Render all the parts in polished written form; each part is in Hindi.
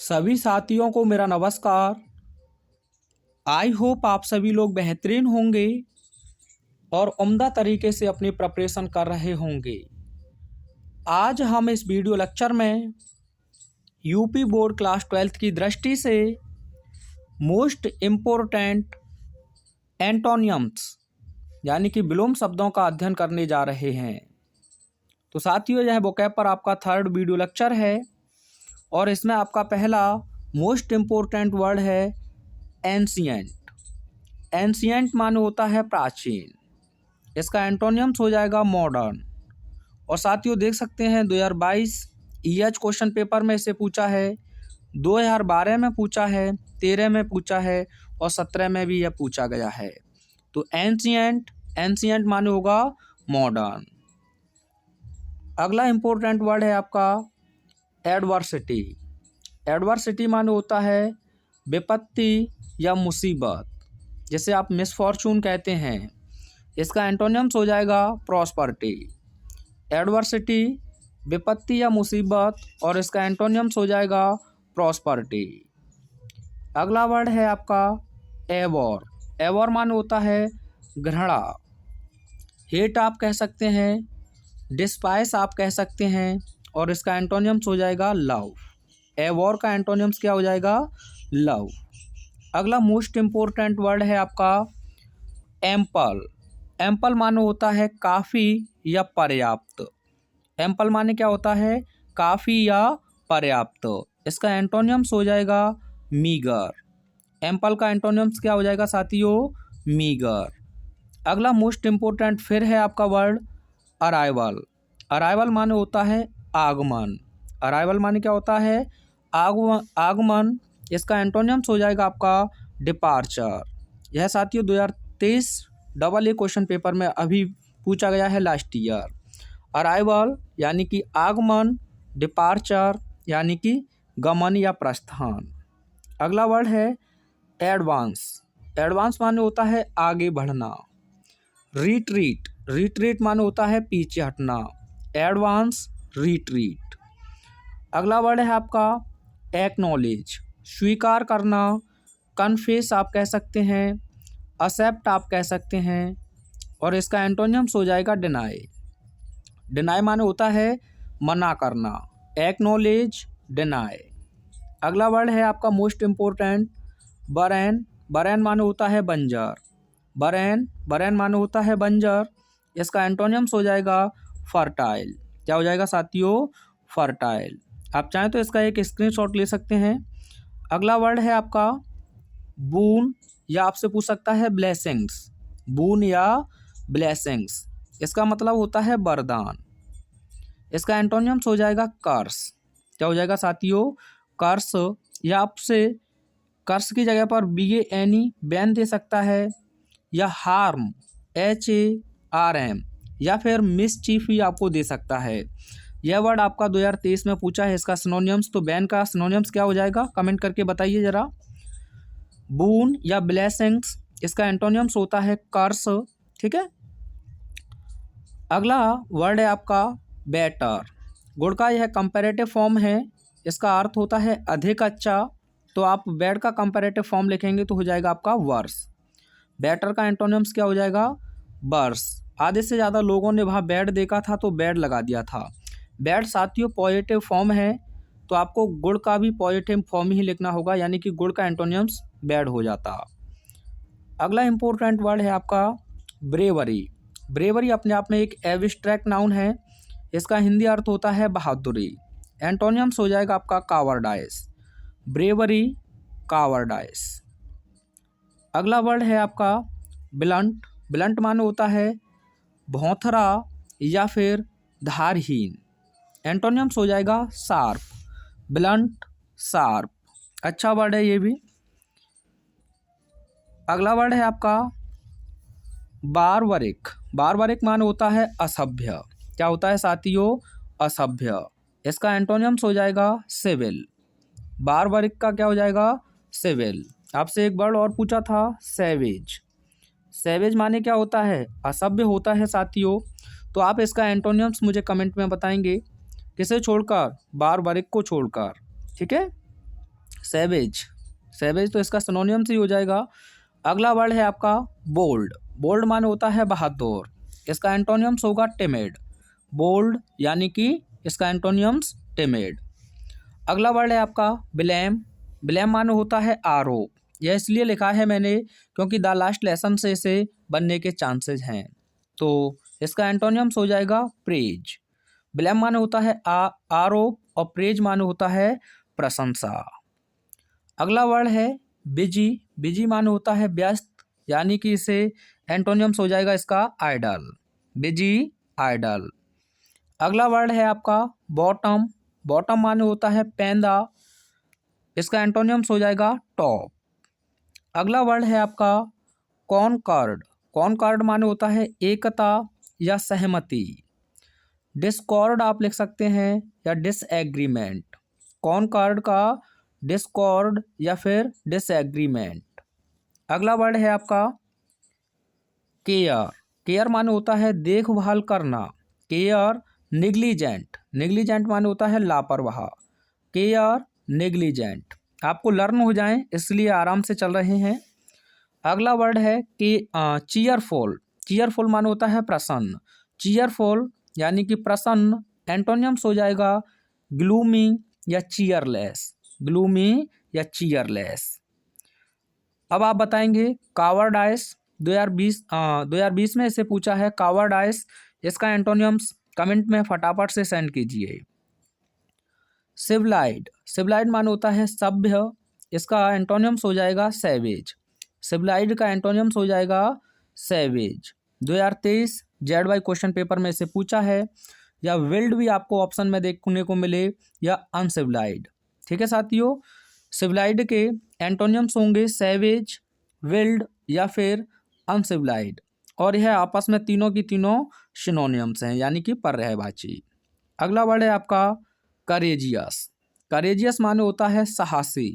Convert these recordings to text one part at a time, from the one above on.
सभी साथियों को मेरा नमस्कार। आई होप आप सभी लोग बेहतरीन होंगे और उम्दा तरीके से अपनी प्रिपरेशन कर रहे होंगे। आज हम इस वीडियो लेक्चर में यूपी बोर्ड क्लास 12th की दृष्टि से मोस्ट इम्पोर्टेंट एंटोनियम्स यानी कि विलोम शब्दों का अध्ययन करने जा रहे हैं। तो साथियों, यह वोकैब पर आपका थर्ड वीडियो लेक्चर है और इसमें आपका पहला मोस्ट इम्पोर्टेंट वर्ड है एंशिएंट। एंशिएंट माने होता है प्राचीन। इसका एंटोनियम्स हो जाएगा मॉडर्न। और साथियों देख सकते हैं 2022 ईएच क्वेश्चन पेपर में इसे पूछा है, 2012 में पूछा है, 13 में पूछा है और 17 में भी यह पूछा गया है। तो एंशिएंट माने होगा मॉडर्न। अगला इम्पोर्टेंट वर्ड है आपका एडवर्सिटी। एडवर्सिटी माने होता है विपत्ति या मुसीबत, जिसे आप मिसफॉर्चून कहते हैं। इसका एंटोनियम्स हो जाएगा प्रॉस्पर्टी। एडवर्सिटी विपत्ति या मुसीबत और इसका एंटोनियम्स हो जाएगा प्रॉस्पर्टी। अगला वर्ड है आपका एवोर। एवोर माने होता है घृणा। हेट आप कह सकते हैं, डिस्पाइस आप कह सकते हैं और इसका एंटोनियम्स हो जाएगा लव। एवोर का एंटोनियम्स क्या हो जाएगा? लव। अगला मोस्ट इम्पोर्टेंट वर्ड है आपका एम्पल। एम्पल माने होता है काफ़ी या पर्याप्त। एम्पल माने क्या होता है? काफ़ी या पर्याप्त। इसका एंटोनियम्स हो जाएगा मीगर। एम्पल का एंटोनियम्स क्या हो जाएगा साथियों? मीगर। अगला मोस्ट इम्पोर्टेंट फिर है आपका वर्ड अराइवल। अराइवल माने होता है आगमन। अराइवल माने क्या होता है? आगमन। इसका एंटोनियम्स हो जाएगा आपका डिपार्चर। यह साथियों 2023 डबल ए क्वेश्चन पेपर में अभी पूछा गया है लास्ट ईयर। अराइवल यानी कि आगमन, डिपार्चर यानी कि गमन या प्रस्थान। अगला वर्ड है एडवांस। एडवांस माने होता है आगे बढ़ना। रिट्रीट। रिट्रीट माने होता है पीछे हटना। Advance, retreat. अगला वर्ड है आपका एक्नॉलेज। स्वीकार करना। कन्फेस आप कह सकते हैं, एक्सेप्ट आप कह सकते हैं और इसका एंटोनियम्स हो जाएगा डिनाई। डिनाई माने होता है मना करना। Acknowledge, deny. अगला वर्ड है आपका मोस्ट इम्पोर्टेंट बरेन। बरेन माने होता है बंजर। बरेन माने होता है बंजर। इसका एंटोनियम्स हो जाएगा फर्टाइल। क्या हो जाएगा साथियों? फर्टाइल। आप चाहें तो इसका एक स्क्रीनशॉट ले सकते हैं। अगला वर्ड है आपका बून या आपसे पूछ सकता है ब्लेसिंग्स। बून या ब्लेसिंग्स, इसका मतलब होता है वरदान। इसका एंटोनियम्स हो जाएगा कर्स। क्या हो जाएगा साथियों? कर्स। या आपसे कर्स की जगह पर BANE बैन दे सकता है या हार्म HARM या फिर मिसचीफ भी आपको दे सकता है। यह वर्ड आपका 2023 में पूछा है। इसका सिनोनियम्स, तो बैन का सिनोनियम्स क्या हो जाएगा? कमेंट करके बताइए ज़रा। बून या ब्लेसिंग्स, इसका एंटोनियम्स होता है कर्स। ठीक है। अगला वर्ड है आपका बेटर। गुड का यह कंपैरेटिव फॉर्म है। इसका अर्थ होता है अधिक अच्छा। तो आप बैड का कंपैरेटिव फॉर्म लिखेंगे तो हो जाएगा आपका वर्स। बेटर का एंटोनियम्स क्या हो जाएगा? वर्स। आधे से ज़्यादा लोगों ने वहाँ बैड देखा था तो बैड लगा दिया था। बैड साथियों पॉजिटिव फॉर्म है, तो आपको गुड का भी पॉजिटिव फॉर्म ही लिखना होगा, यानी कि गुड का एंटोनियम्स बैड हो जाता। अगला इंपॉर्टेंट वर्ड है आपका ब्रेवरी। ब्रेवरी अपने आप में एक एब्स्ट्रैक्ट नाउन है। इसका हिंदी अर्थ होता है बहादुरी। एंटोनियम्स हो जाएगा आपका कावर्डाइस। ब्रेवरी, कावर्डाइस। अगला वर्ड है आपका ब्लंट। ब्लंट माने होता है भौंथरा या फिर धारहीन। एंटोनियम्स हो जाएगा शार्प। Blunt, sharp. अच्छा वर्ड है ये भी। अगला वर्ड है आपका बारबरिक। बारबरिक माने होता है असभ्य। क्या होता है साथियों? असभ्य। इसका एंटोनियम्स हो जाएगा सिविल। बारबरिक का क्या हो जाएगा? सिविल। आपसे एक वर्ड और पूछा था सैवेज। सैवेज माने क्या होता है? असभ्य होता है साथियों। तो आप इसका एंटोनियम्स मुझे कमेंट में बताएंगे, किसे छोड़कर? बारबरिक को छोड़कर। ठीक है। सैवेज, सैवेज तो इसका सिनोनियम से ही हो जाएगा। अगला वर्ड है आपका बोल्ड, बोल्ड माने होता है बहादुर, इसका एंटोनियम्स होगा टिमिड, बोल्ड यानी कि इसका एंटोनियम्स टिमिड। अगला वर्ड है आपका ब्लेम, ब्लेम माने होता है आरोप, यह इसलिए लिखा है मैंने क्योंकि द लास्ट लेसन से इसे बनने के चांसेस हैं, तो इसका एंटोनियम्स हो जाएगा प्रेज। ब्लेम माने होता है आरोप और प्रेज माने होता है प्रशंसा। अगला वर्ड है बिजी, बिजी माने होता है व्यस्त, यानी कि इसे एंटोनियम्स हो जाएगा इसका आइडल, बिजी आइडल। अगला वर्ड है आपका बॉटम, बॉटम माने होता है पेंदा, इसका एंटोनियम्स हो जाएगा टॉप। अगला वर्ड है आपका कॉनकॉर्ड, कॉनकॉर्ड माने होता है एकता या सहमति, डिस्कॉर्ड आप लिख सकते हैं या डिसएग्रीमेंट, कॉनकॉर्ड का डिस्कॉर्ड या फिर डिसएग्रीमेंट। अगला वर्ड है आपका केयर, केयर माने होता है देखभाल करना, केयर निग्लिजेंट, निग्लिजेंट माने होता है लापरवाह, केयर निग्लिजेंट। आपको लर्न हो जाएं इसलिए आराम से चल रहे हैं। अगला वर्ड है कि चीयरफुल, चीयरफुल माने होता है प्रसन्न, चीयरफुल यानी कि प्रसन्न, एंटोनियम्स हो जाएगा ग्लूमी या चीयरलेस, ग्लूमी या चीयरलेस। अब आप बताएंगे कावर्डाइस, 2020 में इसे पूछा है कावर्डाइस, इसका एंटोनियम्स कमेंट में फटाफट से सेंड कीजिए। सिविलाइड, सिविलाइड माने होता है सभ्य, इसका एंटोनियम्स हो जाएगा सैवेज, सिविलाइड का एंटोनियम्स हो जाएगा savage. 2023 Z Y question paper में इसे पूछा है, या विल्ड भी आपको ऑप्शन में देखने को मिले या अनसिविलाइड। ठीक है साथियों, सिविलाइड के एंटोनियम्स होंगे सैवेज, विल्ड या फिर अनसिविलाइड, और यह आपस में तीनों की तीनों सिनोनियम्स हैं यानी कि पर्यायवाची। अगला वर्ड है आपका करेजियस, करेजियस माने होता है साहसी,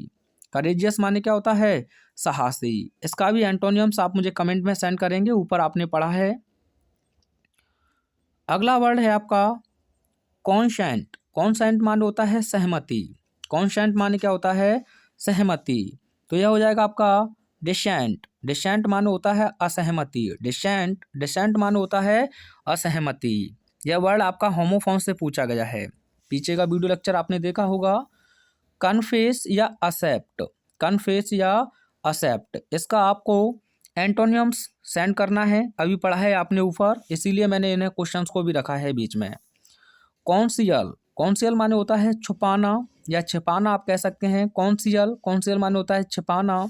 करेजियस माने क्या होता है साहसी, इसका भी एंटोनियम्स आप मुझे कमेंट में सेंड करेंगे, ऊपर आपने पढ़ा है। अगला वर्ड है आपका कॉन्सेंट, कॉन्सेंट माने होता है सहमति, कॉन्सेंट माने क्या होता है सहमति, तो यह हो जाएगा आपका डिसेंट, डिसेंट माने होता है असहमति, डिसेंट, डिसेंट माने होता है असहमति। यह वर्ड आपका होमोफोन से पूछा गया है, पीछे का वीडियो लेक्चर आपने देखा होगा। कन्फेस या एक्सेप्ट, कन्फेस या एक्सेप्ट, इसका आपको एंटोनियम्स सेंड करना है, अभी पढ़ा है आपने ऊपर, इसीलिए मैंने इन्हें क्वेश्चंस को भी रखा है बीच में। कॉन्सियल, कॉन्सियल माने होता है छुपाना या छिपाना आप कह सकते हैं, कॉन्सियल, कॉन्सियल माने होता है छिपाना,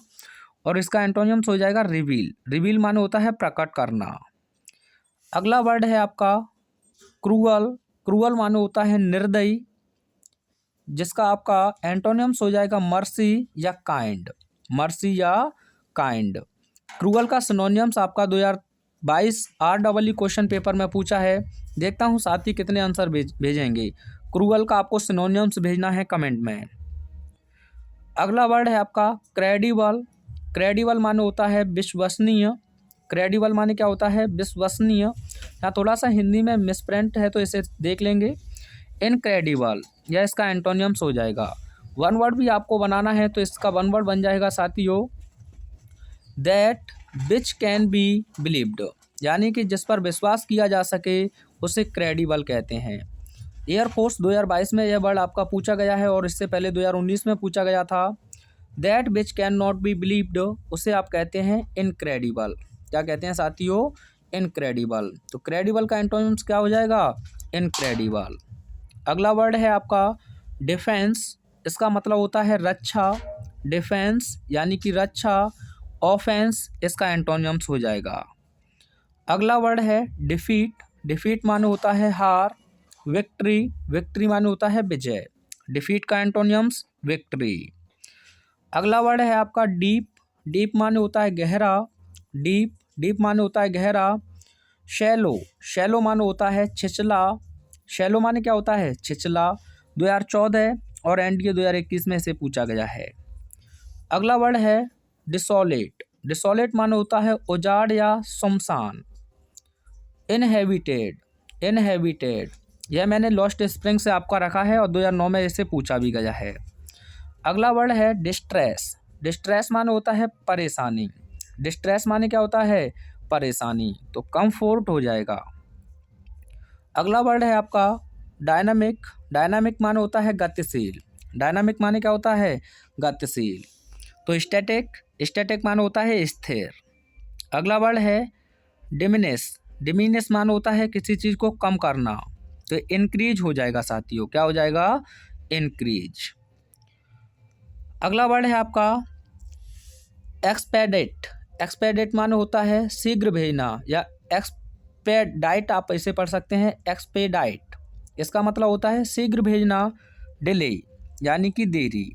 और इसका एंटोनियम्स हो जाएगा रिवील, रिवील माने होता है प्रकट करना। अगला वर्ड है आपका क्रूअल, क्रूअल माने होता है निर्दयी, जिसका आपका एंटोनियम्स हो जाएगा मर्सी या काइंड, मर्सी या काइंड। क्रूअल का सिनोनियम्स आपका 2022 REE क्वेश्चन पेपर में पूछा है, देखता हूँ साथी कितने आंसर भेजेंगे। क्रूअल का आपको सिनोनियम्स भेजना है कमेंट में। अगला वर्ड है आपका क्रेडिबल, क्रेडिबल माने होता है विश्वसनीय, क्रेडिबल माने क्या होता है विश्वसनीय, यहाँ थोड़ा सा हिंदी में मिसप्रिंट है तो इसे देख लेंगे। इनक्रेडिबल, यह इसका एंटोनियम्स हो जाएगा। वन वर्ड भी आपको बनाना है तो इसका वन वर्ड बन जाएगा साथियों that which can be believed, यानी कि जिस पर विश्वास किया जा सके उसे क्रेडिबल कहते हैं। एयरफोर्स 2022 में यह वर्ड आपका पूछा गया है, और इससे पहले 2019 में पूछा गया था। That which can not be believed, उसे आप कहते हैं इनक्रेडिबल। क्या कहते हैं साथियों इनक्रेडिबल, तो क्रेडिबल का एंटोनिम्स क्या हो जाएगा इनक्रेडिबल। अगला वर्ड है आपका डिफेंस, इसका मतलब होता है रक्षा, डिफेंस यानी कि रक्षा, ऑफेंस इसका एंटोनियम्स हो जाएगा। अगला वर्ड है डिफीट, डिफीट माने होता है हार, विक्ट्री, विक्ट्री माने होता है विजय, डिफीट का एंटोनियम्स विक्ट्री। अगला वर्ड है आपका डीप, डीप माने होता है गहरा, डीप, डीप माने होता है गहरा। शैलो, शैलो माने होता है छिछला, शैलो माने क्या होता है छिछला। 2014 और एनडीए 2021 में इसे पूछा गया है। अगला वर्ड है डिसोलेट, डिसोलेट माने होता है उजाड़ या सुनसान। इनहेबिटेड, इनहेबिटेड, यह मैंने लॉस्ट स्प्रिंग से आपका रखा है और 2009 में इसे पूछा भी गया है। अगला वर्ड है डिस्ट्रेस। डिस्ट्रेस माने होता है परेशानी। डिस्ट्रेस माने क्या होता है? परेशानी, तो कंफर्ट हो जाएगा। अगला वर्ड है आपका डायनामिक। डायनामिक माने होता है गतिशील। डायनामिक माने क्या होता है? गतिशील। तो स्टैटिक। स्टैटिक माने होता है स्थिर। अगला वर्ड है डिमिनिश। डिमिनिश माने होता है किसी चीज़ को कम करना, तो इंक्रीज हो जाएगा साथियों। क्या हो जाएगा? इंक्रीज। अगला वर्ड है आपका एक्सपेडेट। एक्सपेडेट माने होता है शीघ्र भेजना, या एक्सपेडाइट आप ऐसे पढ़ सकते हैं, एक्सपेडाइट। इसका मतलब होता है शीघ्र भेजना, डिले यानी कि देरी,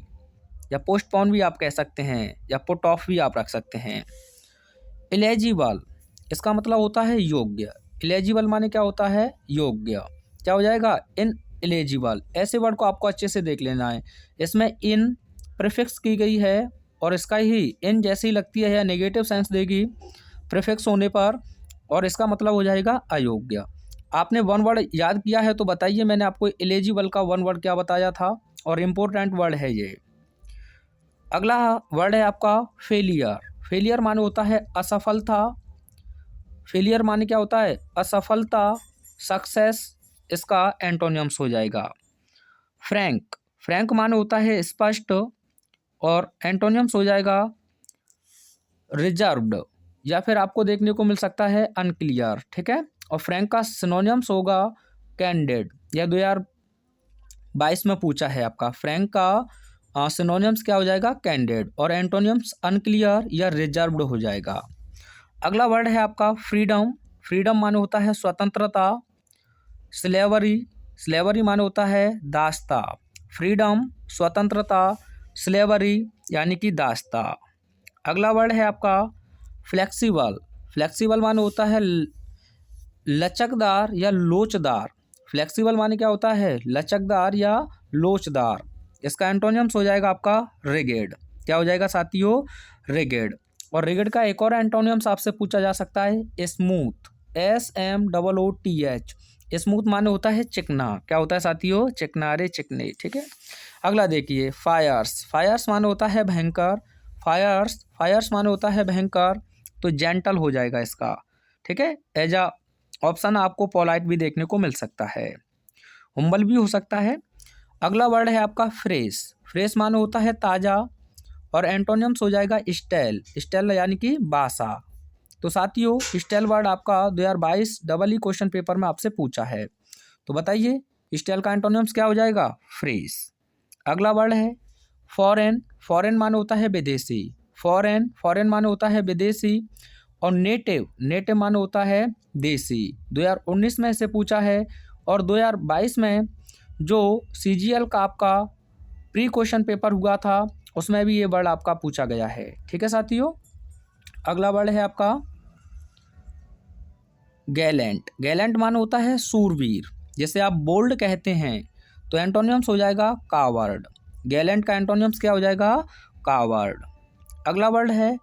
या पोस्टपोन भी आप कह सकते हैं, या पुट ऑफ भी आप रख सकते हैं। एलिजिबल, इसका मतलब होता है योग्य। एलिजिबल माने क्या होता है? योग्य। क्या हो जाएगा? In eligible. ऐसे वर्ड को आपको अच्छे से देख लेना है। इसमें इन प्रीफिक्स की गई है, और इसका ही इन जैसी लगती है या नेगेटिव सेंस देगी प्रीफिक्स होने पर, और इसका मतलब हो जाएगा अयोग्य। आपने वन वर्ड याद किया है तो बताइए, मैंने आपको एलिजिबल का वन वर्ड क्या बताया था, और इम्पोर्टेंट वर्ड है ये। अगला वर्ड है आपका फेलियर। फेलियर माने होता है असफलता। फेलियर माने क्या होता है? असफलता। सक्सेस इसका एंटोनियम्स हो जाएगा। फ्रैंक। फ्रैंक माने होता है स्पष्ट, और एंटोनियम्स हो जाएगा रिजर्व्ड, या फिर आपको देखने को मिल सकता है अनक्लियर। ठीक है। और फ्रैंक का सिनोनियम्स होगा कैंडिड। यह 2022 में पूछा है आपका। फ्रैंक का सिनोनियम्स क्या हो जाएगा? कैंडिड, और एंटोनियम्स अनक्लियर या रिजर्व्ड हो जाएगा। अगला वर्ड है आपका फ्रीडम। फ्रीडम माने होता है स्वतंत्रता। स्लेवरी। स्लेवरी माने होता है दासता। फ्रीडम, स्वतंत्रता, स्लेवरी यानी कि दासता। अगला वर्ड है आपका फ्लेक्सिबल। फ्लेक्सिबल माने होता है लचकदार या लोचदार। फ्लेक्सिबल माने क्या होता है? लचकदार या लोचदार। इसका एंटोनियम्स हो जाएगा आपका रिगिड। क्या हो जाएगा साथियों? रिगिड। और रिगिड का एक और एंटोनियम्स आपसे पूछा जा सकता है स्मूथ। SMOOTH। स्मूथ माने होता है चिकना। क्या होता है साथियों? चिकनारे, चिकने। ठीक है। अगला देखिए फायर्स। फायर्स माने होता है भयंकर। फायर्स। फायर्स माने होता है भयंकर, तो जेंटल हो जाएगा इसका। ठीक है। एज अ ऑप्शन आपको पोलाइट भी देखने को मिल सकता है, हुम्बल भी हो सकता है। अगला वर्ड है आपका फ्रेश। फ्रेश माने होता है ताज़ा, और एंटोनियम्स हो जाएगा स्टेल। स्टेल यानी कि बासा। तो साथियों स्टेल वर्ड आपका 2022 डबल ई क्वेश्चन पेपर में आपसे पूछा है, तो बताइए स्टेल का एंटोनियम्स क्या हो जाएगा? फ्रेश। अगला वर्ड है फॉरेन। फॉरेन माने होता है विदेशी। फॉरेन। फॉरेन माने होता है विदेशी, और नेटिव। नेटिव माने होता है देसी। 2019 में इसे पूछा है, और 2022 में जो CGL का आपका प्री क्वेश्चन पेपर हुआ था उसमें भी ये वर्ड आपका पूछा गया है। ठीक है साथियों। अगला वर्ड है आपका गैलेंट। गैलेंट माने होता है सूरवीर, जैसे आप बोल्ड कहते हैं, तो एंटोनियम्स हो जाएगा कावर्ड। गैलेंट का एंटोनियम्स क्या हो जाएगा? कावर्ड। अगला वर्ड है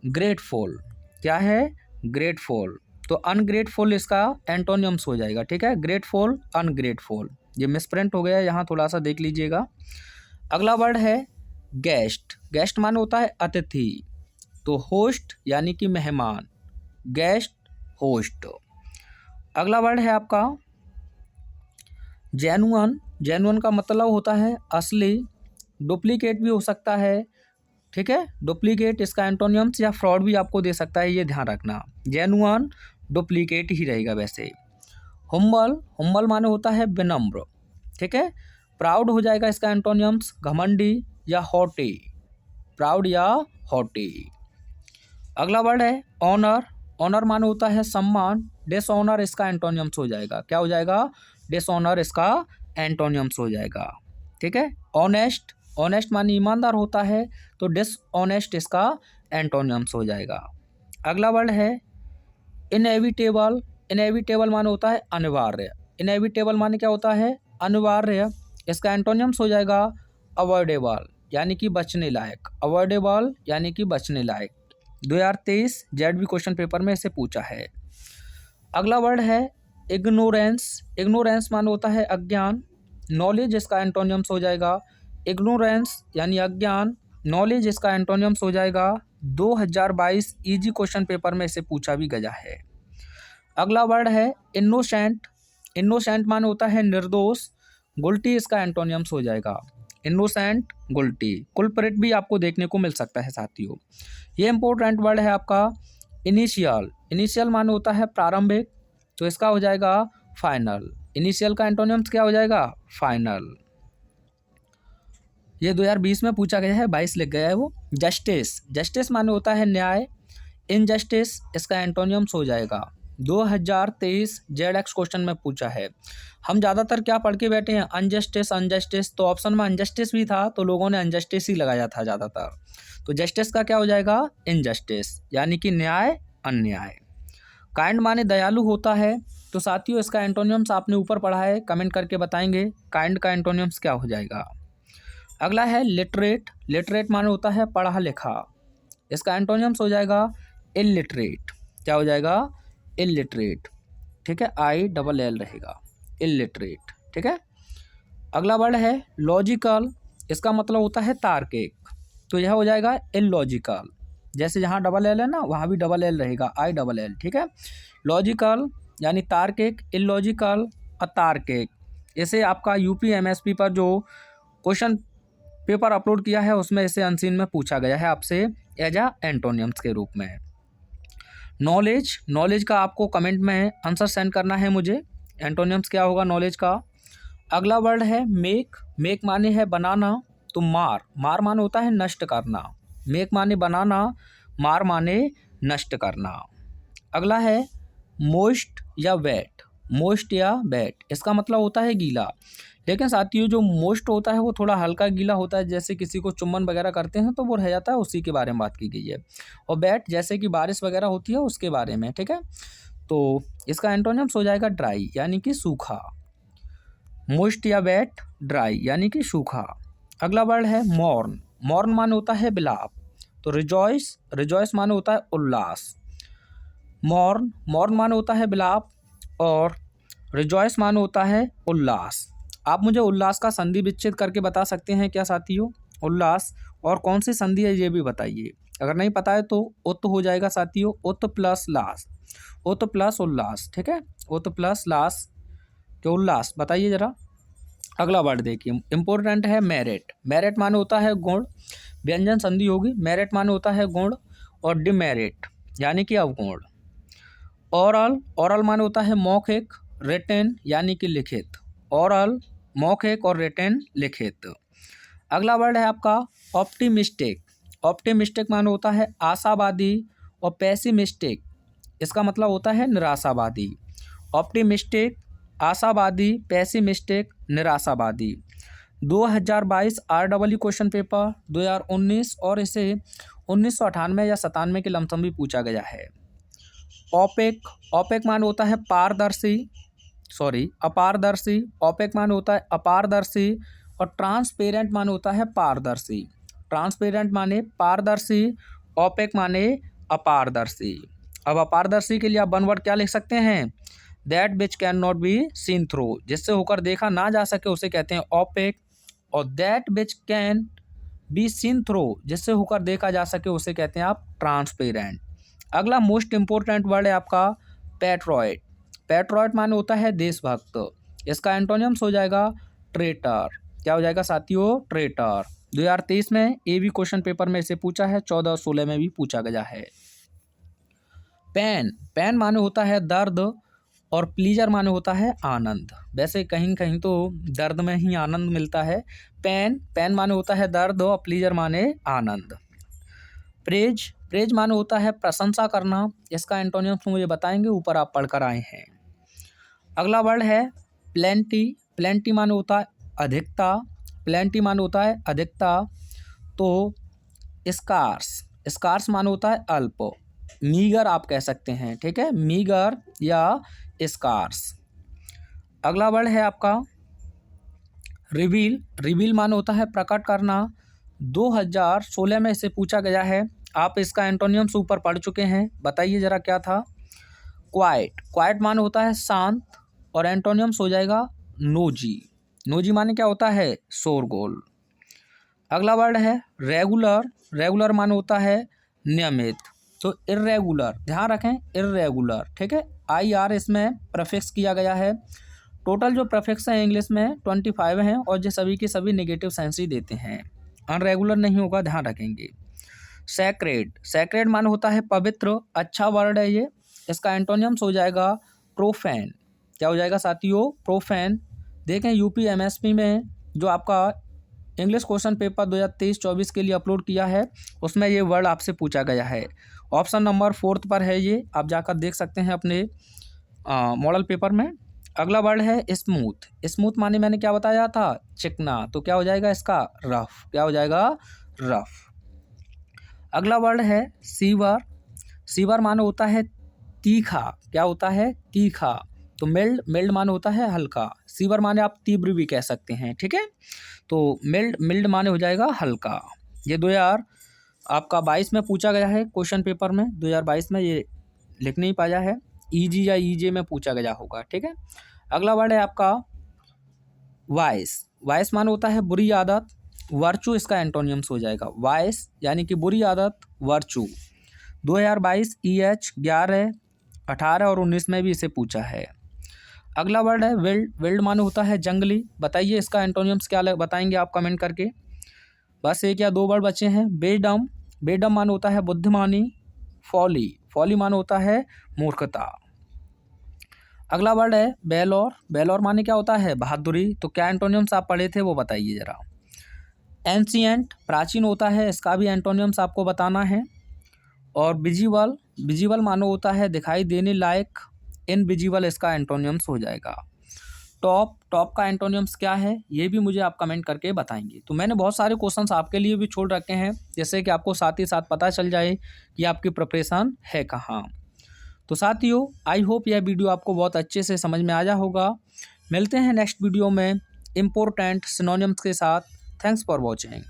ग्रेटफुल। क्या है? ग्रेटफुल। तो अनग्रेटफुल इसका एंटोनियम्स हो जाएगा। ठीक है। Grateful, ungrateful. ये मिसप्रिंट हो गया, यहाँ थोड़ा सा देख लीजिएगा। अगला वर्ड है गेस्ट। गेस्ट माने होता है अतिथि, तो होस्ट यानी कि मेहमान। Guest, host. अगला वर्ड है आपका जेन्युइन। जेन्युइन का मतलब होता है असली। डुप्लीकेट भी हो सकता है। ठीक है। डुप्लीकेट इसका एंटोनियम्स या फ्रॉड भी आपको दे सकता है, ये ध्यान रखना। जेन्युइन, डुप्लीकेट ही रहेगा वैसे। हुम्बल। हुम्बल माने होता है विनम्र। ठीक है। प्राउड हो जाएगा इसका एंटोनियम्स घमंडी या हॉटी। प्राउड या हॉटी। अगला वर्ड है ऑनर। ऑनर माने होता है सम्मान। डिसऑनर इसका एंटोनियम्स हो जाएगा। क्या हो जाएगा? डिसऑनर इसका एंटोनियम्स हो जाएगा। ठीक है। ऑनेस्ट। ऑनेस्ट माने ईमानदार होता है, तो डिसऑनेस्ट इसका एंटोनियम्स हो जाएगा। अगला वर्ड है इनएविटेबल। इनएविटेबल माने होता है अनिवार्य। इनएविटेबल माने क्या होता है? अनिवार्य। इसका एंटोनियम्स हो जाएगा अवॉइडेबल यानी कि बचने लायक। अवॉइडेबल यानी कि बचने लायक। 2023 ZB क्वेश्चन पेपर में इसे पूछा है। अगला वर्ड है इग्नोरेंस। इग्नोरेंस माने होता है अज्ञान। नॉलेज इसका एंटोनियम्स हो जाएगा इग्नोरेंस यानी अज्ञान। नॉलेज इसका एंटोनियम्स हो जाएगा। 2022 इजी क्वेश्चन पेपर में इसे पूछा भी गया है। अगला वर्ड है इनोसेंट। इनोसेंट माने होता है निर्दोष। गुल्टी इसका एंटोनियम्स हो जाएगा। इनोसेंट, गुल्टी। कुलप्रिट भी आपको देखने को मिल सकता है साथियों। ये इंपॉर्टेंट वर्ड है आपका इनिशियल। इनिशियल माने होता है प्रारंभिक, तो इसका हो जाएगा फाइनल। इनिशियल का एंटोनियम्स क्या हो जाएगा? फाइनल। ये 2020 में पूछा गया है, 22 लिख गया है वो। जस्टिस। जस्टिस माने होता है न्याय। इनजस्टिस इसका एंटोनियम्स हो जाएगा। 2023 जेडएक्स क्वेश्चन में पूछा है। हम ज़्यादातर क्या पढ़ के बैठे हैं? अनजस्टिस अनजस्टिस, तो ऑप्शन में अनजस्टिस भी था तो लोगों ने अनजस्टिस ही लगाया था ज़्यादातर। तो जस्टिस का क्या हो जाएगा? इनजस्टिस, यानी कि न्याय, अन्याय। काइंड माने दयालु होता है, तो साथियों इसका एंटोनियम्स आपने ऊपर पढ़ा है, कमेंट करके बताएंगे काइंड का एंटोनियम्स क्या हो जाएगा। अगला है लिटरेट। लिटरेट माने होता है पढ़ा लिखा, इसका एंटोनियम्स हो जाएगा इलिटरेट। क्या हो जाएगा? इलिटरेट। ठीक है, ILL रहेगा, इलिटरेट। ठीक है। अगला वर्ड है लॉजिकल। इसका मतलब होता है तार्किक, तो यह हो जाएगा इलॉजिकल। जैसे जहाँ LL है ना, वहाँ भी LL रहेगा, ILL। ठीक है। लॉजिकल यानी तार्किक, इलॉजिकल अतार्किक। इसे आपका UP MSP पर जो क्वेश्चन पेपर अपलोड किया है उसमें इसे अनसीन में पूछा गया है आपसे एज अ एंटोनियम्स के रूप में। नॉलेज। नॉलेज का आपको कमेंट में आंसर सेंड करना है मुझे, एंटोनियम्स क्या होगा नॉलेज का। अगला वर्ड है मेक। मेक माने है बनाना, तो मार। मार माने होता है नष्ट करना। मेक माने बनाना, मार माने नष्ट करना। अगला है मोस्ट या वेट। मोस्ट या वेट इसका मतलब होता है गीला, लेकिन साथियों जो मोस्ट होता है वो थोड़ा हल्का गीला होता है, जैसे किसी को चुम्बन वगैरह करते हैं तो वो रह जाता है, उसी के बारे में बात की गई है। और बैट जैसे कि बारिश वगैरह होती है उसके बारे में। ठीक है, तो इसका एंटोनियम्स हो जाएगा ड्राई, यानी कि सूखा। मोस्ट या बैट, ड्राई यानी कि सूखा। अगला वर्ड है मॉर्न। मॉर्न माने होता है बिलाप, तो रिजॉइस। रिजॉइस माने होता है उल्लास। मॉर्न, मॉर्न माने होता है बिलाप और रिजॉइस माने होता है उल्लास। आप मुझे उल्लास का संधि विच्छेद करके बता सकते हैं क्या साथियों? उल्लास और कौन सी संधि है ये भी बताइए। अगर नहीं पता है तो उत हो जाएगा साथियों, उत प्लस लास, उत प्लस उल्लास। ठीक है, उत प्लस लास के उल्लास। बताइए जरा। अगला वर्ड देखिए, इंपॉर्टेंट है मेरिट। मेरिट माने होता है गुण, व्यंजन संधि होगी। मेरिट माने होता है गुण और डिमेरिट यानी कि अवगुण। ओरल। ओरल माने होता है मौखिक। रिटन यानी कि लिखित। ओरल मौखिक और रिटन लिखित। अगला वर्ड है आपका ऑप्टिमिस्टिक। ऑप्टिमिस्टिक माने होता है आशावादी और पेसिमिस्टिक इसका मतलब होता है निराशावादी। ऑप्टिमिस्टिक, आशावादी, पेसिमिस्टिक, निराशावादी। 2022 REE क्वेश्चन पेपर 2019 और इसे 1998 या 97 के लमसम भी पूछा गया है। ओपेक। ओपेक माने होता है पारदर्शी, अपारदर्शी। ओपेक माने होता है अपारदर्शी और ट्रांसपेरेंट माने होता है पारदर्शी। ट्रांसपेरेंट माने पारदर्शी, ओपेक माने अपारदर्शी। अब अपारदर्शी के लिए आप वन वर्ड क्या लिख सकते हैं? That which can not be seen through, जिससे होकर देखा ना जा सके उसे कहते हैं ओपेक। और that which can be seen through, जिससे होकर देखा जा सके उसे कहते हैं आप ट्रांसपेरेंट। अगला मोस्ट इंपोर्टेंट वर्ड है आपका पैट्रोइट। पैट्रोइट माने होता है देशभक्त, इसका एंटोनियम्स हो जाएगा ट्रेटर। क्या हो जाएगा साथियों? ट्रेटर। 2023 में भी क्वेश्चन पेपर में इसे पूछा है, 14 और 16 में भी पूछा गया है। पेन। पेन माने होता है दर्द और प्लीजर माने होता है आनंद। वैसे कहीं कहीं तो दर्द में ही आनंद मिलता है। पेन, पेन माने होता है दर्द और प्लीजर माने आनंद। प्रेज। प्रेज माने होता है प्रशंसा करना, इसका एंटोनियम्स मुझे बताएंगे, ऊपर आप पढ़कर आए हैं। अगला वर्ड है प्लेंटी। प्लेंटी माने होता है अधिकता। प्लेंटी माने होता है अधिकता। तो स्कार्स। स्कार्स माने होता है अल्प। मीगर आप कह सकते हैं। ठीक है, मीगर या स्कार्स। अगला वर्ड है आपका रिवील। रिवील माने होता है प्रकट करना। 2016 में इसे पूछा गया है, आप इसका एंटोनियम्स ऊपर पढ़ चुके हैं, बताइए जरा क्या था? क्वाइट। क्वाइट माने होता है शांत और एंटोनियम्स हो जाएगा नोजी। नोजी माने क्या होता है? शोरगुल। अगला वर्ड है रेगुलर। रेगुलर माने होता है नियमित। तो इर्रेगुलर, ध्यान रखें इर्रेगुलर, ठीक है। IR इसमें प्रीफिक्स किया गया है। टोटल जो प्रीफिक्स हैं इंग्लिश में 25 हैं और ये सभी के सभी नेगेटिव सेंस ही देते हैं, अनरेगुलर नहीं होगा, ध्यान रखेंगे। सैक्रेड, सैक्रेड माने होता है पवित्र, अच्छा वर्ड है ये। इसका एंटोनियम्स हो जाएगा प्रोफेन। क्या हो जाएगा साथियों? प्रोफेन। देखें यूपी MSP में जो आपका इंग्लिश क्वेश्चन पेपर 2023-24 के लिए अपलोड किया है उसमें ये वर्ड आपसे पूछा गया है। ऑप्शन नंबर 4 पर है ये, आप जाकर देख सकते हैं अपने मॉडल पेपर में। अगला वर्ड है स्मूथ। स्मूथ माने मैंने क्या बताया था? चिकना। तो क्या हो जाएगा इसका? रफ। क्या हो जाएगा? रफ। अगला वर्ड है सीवर। सीवर माने होता है तीखा। क्या होता है? तीखा। तो मिल्ड, मिल्ड माने होता है हल्का। सीवर माने आप तीव्र भी कह सकते हैं, ठीक है। तो मिल्ड, मिल्ड माने हो जाएगा हल्का। ये 2022 में पूछा गया है क्वेश्चन पेपर में। 2022 में ये लिख नहीं पाया है, EG या EJ में पूछा गया होगा, ठीक है। अगला वर्ड है आपका वाइस। वाइस माने होता है बुरी आदत। वर्चू इसका एंटोनियम्स हो जाएगा। वाइस यानी कि बुरी आदत, वर्चू। 2022 EH 11, 18 और 19 में भी इसे पूछा है। अगला वर्ड है विल्ड। विल्ड माने होता है जंगली। बताइए इसका एंटोनियम्स क्या बताएंगे आप कमेंट करके। बस एक या दो वर्ड बचे हैं। बेडम। बेडम माने होता है बुद्धिमानी। फॉली। फॉली माने होता है मूर्खता। अगला वर्ड है बेलोर। बेलोर माने क्या होता है? बहादुरी। तो क्या एंटोनियम्स आप पढ़े थे वो बताइए ज़रा। एंशिएंट, प्राचीन होता है, इसका भी एंटोनियम्स आपको बताना है। और विजिबल। विजिबल मानो होता है दिखाई देने लायक। इनविजिबल इसका एंटोनियम्स हो जाएगा। टॉप। टॉप का एंटोनियम्स क्या है ये भी मुझे आप कमेंट करके बताएंगे। तो मैंने बहुत सारे क्वेश्चंस आपके लिए भी छोड़ रखे हैं, जैसे कि आपको साथ ही साथ पता चल जाए कि आपकी प्रिपरेशन है कहाँ। तो साथियों, आई होप यह वीडियो आपको बहुत अच्छे से समझ में आया होगा। मिलते हैं नेक्स्ट वीडियो में इम्पोर्टेंट सिनोनिम्स के साथ। Thanks for watching.